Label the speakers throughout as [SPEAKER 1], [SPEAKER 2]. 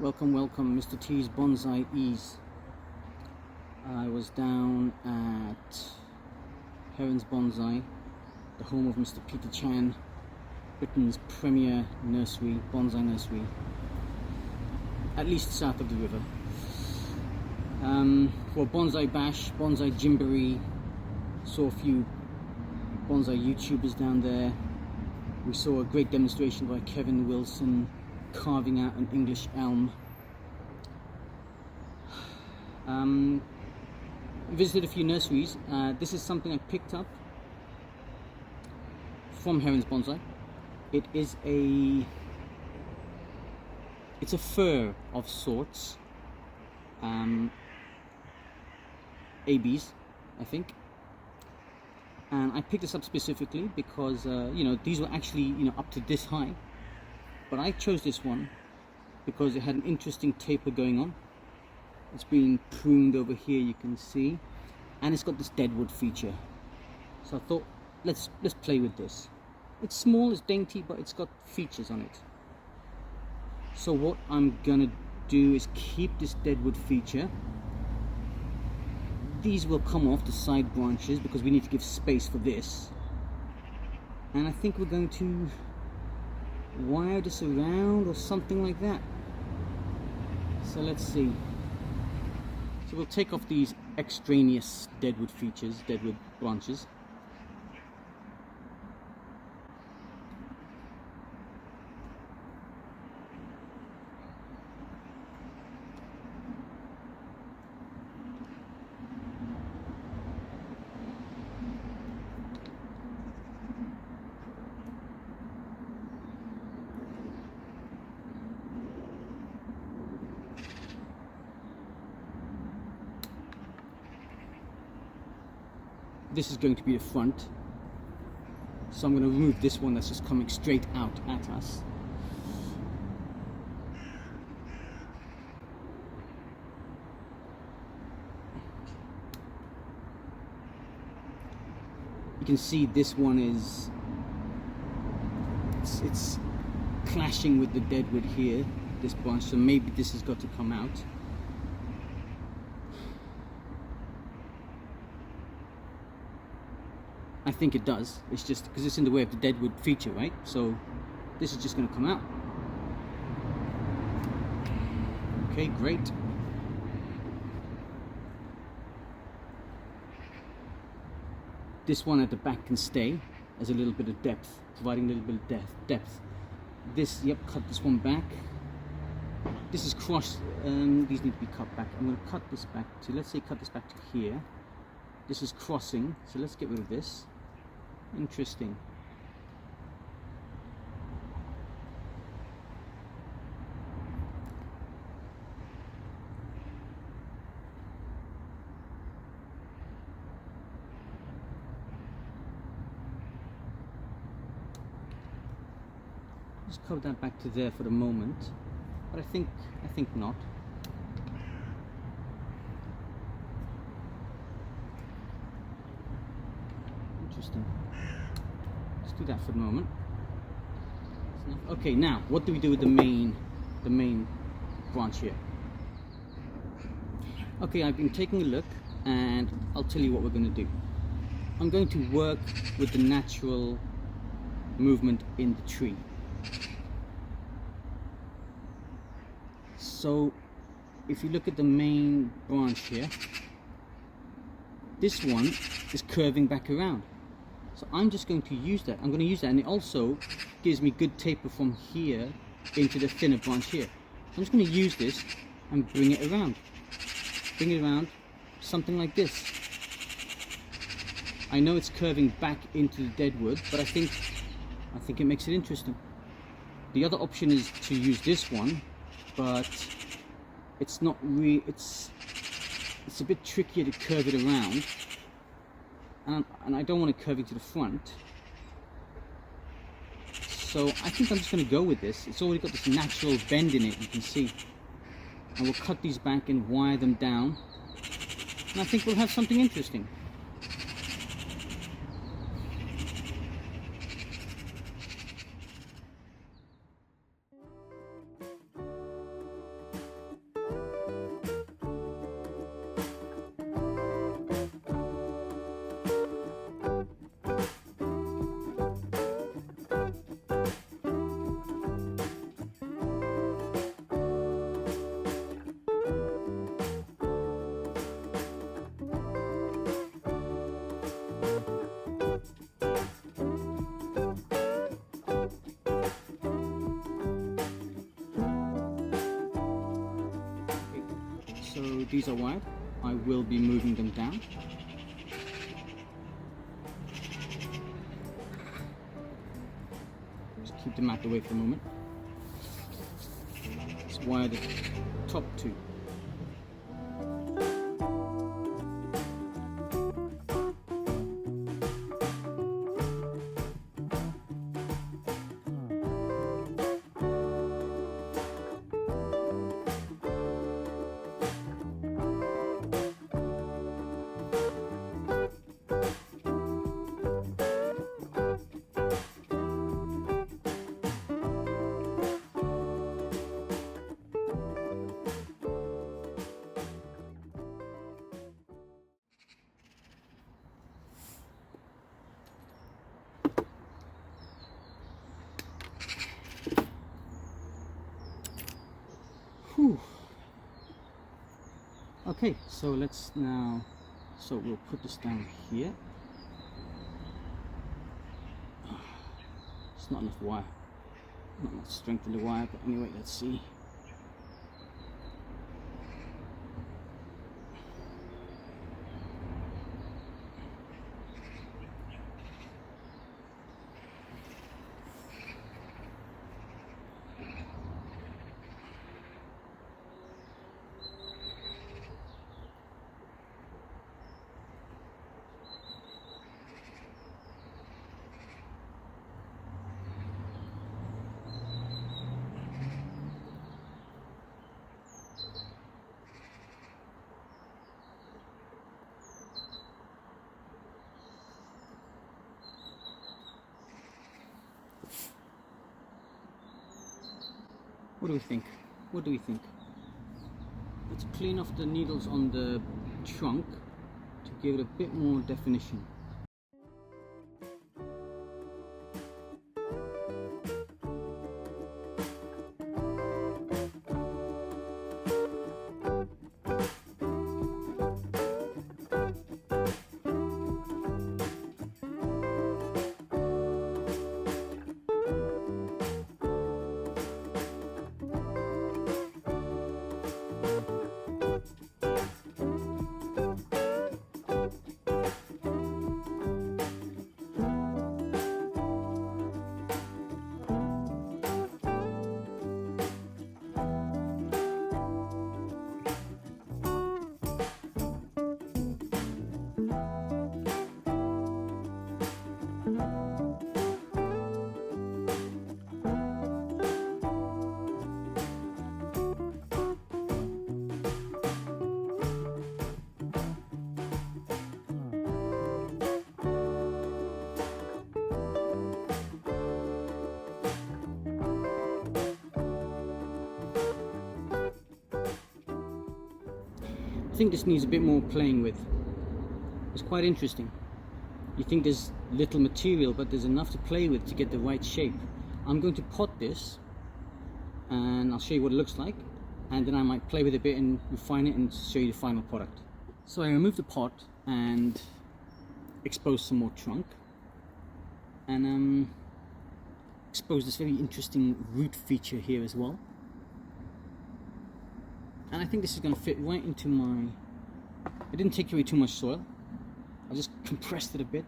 [SPEAKER 1] Welcome, Mr. T's Bonsai-ease. I was down at Heron's Bonsai, the home of Mr. Peter Chan, Britain's premier nursery, bonsai nursery, at least south of the river. For Bonsai Bash, Bonsai Jamboree, saw a few bonsai YouTubers down there. We saw a great demonstration by Kevin Wilson carving out an English elm. Visited a few nurseries. This is something I picked up from Heron's Bonsai. It's a fir of sorts. Abies, I think. And I picked this up specifically because these were actually up to this high, but I chose this one because it had an interesting taper going on. It's been pruned over here, you can see, and it's got this deadwood feature. So I thought, let's play with this. It's small, it's dainty, but it's got features on it. So what I'm gonna do is keep this deadwood feature. These will come off the side branches because we need to give space for this. And I think we're going to wire this around or something like that. So let's see. So we'll take off these extraneous deadwood features, deadwood branches. This is going to be the front, so I'm going to remove this one that's just coming straight out at us. You can see this one is it's clashing with the deadwood here, this branch, so maybe this has got to come out. I think it does. It's just because it's in the way of the deadwood feature, right? So this is just going to come out. Okay, great. This one at the back can stay as a little bit of depth, providing a little bit of depth. This, yep, cut this one back. This is crossed. These need to be cut back. I'm going to cut this back to, let's say, cut this back to here. This is crossing, so let's get rid of this. Interesting. Just cover that back to there for the moment, but I think not. Interesting. Let's do that for the moment. Okay, now what do we do with the main branch here? Okay, I've been taking a look and I'll tell you what we're going to do. I'm going to work with the natural movement in the tree. So if you look at the main branch here, this one is curving back around. So I'm just going to use that. I'm going to use that, and it also gives me good taper from here into the thinner branch here. I'm just going to use this and bring it around. Bring it around, something like this. I know it's curving back into the deadwood, but I think it makes it interesting. The other option is to use this one, but it's not really. It's a bit trickier to curve it around. And I don't want it curving to the front, so I think I'm just going to go with this. It's already got this natural bend in it, you can see, and we'll cut these back and wire them down, and I think we'll have something interesting. So these are wired. I will be moving them down. Just keep the mat away for a moment. Let's wire the top two. Whew. Okay, so let's now, so we'll put this down here. It's not enough wire, not enough strength in the wire, but anyway, let's see. What do we think? What do we think? Let's clean off the needles on the trunk to give it a bit more definition. I think this needs a bit more playing with. It's quite interesting. You think there's little material, but there's enough to play with to get the right shape. I'm going to pot this and I'll show you what it looks like, and then I might play with it a bit and refine it and show you the final product. So I removed the pot and exposed some more trunk, and exposed this very interesting root feature here as well. And I think this is going to fit right into my, it didn't take away too much soil, I just compressed it a bit.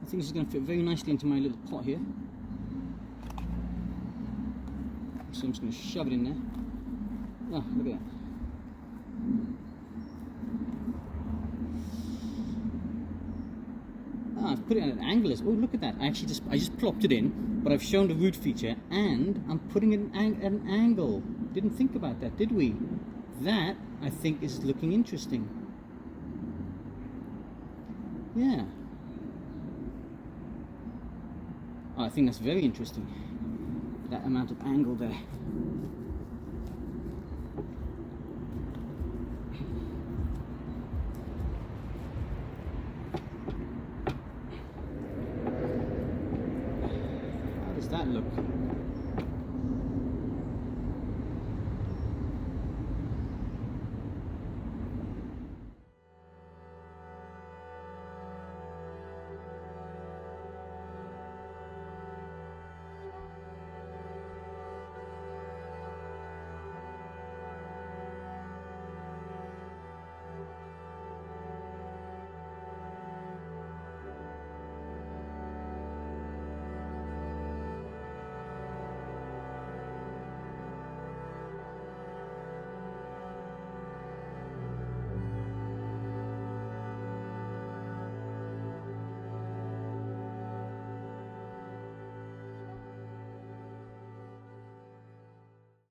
[SPEAKER 1] I think this is going to fit very nicely into my little pot here. So I'm just going to shove it in there. Oh, look at that. Ah, I've put it at an angle. Oh, look at that. I just plopped it in, but I've shown the root feature and I'm putting it at an angle. Didn't think about that, did we? That, I think, is looking interesting. Yeah. Oh, I think that's very interesting. That amount of angle there. How does that look?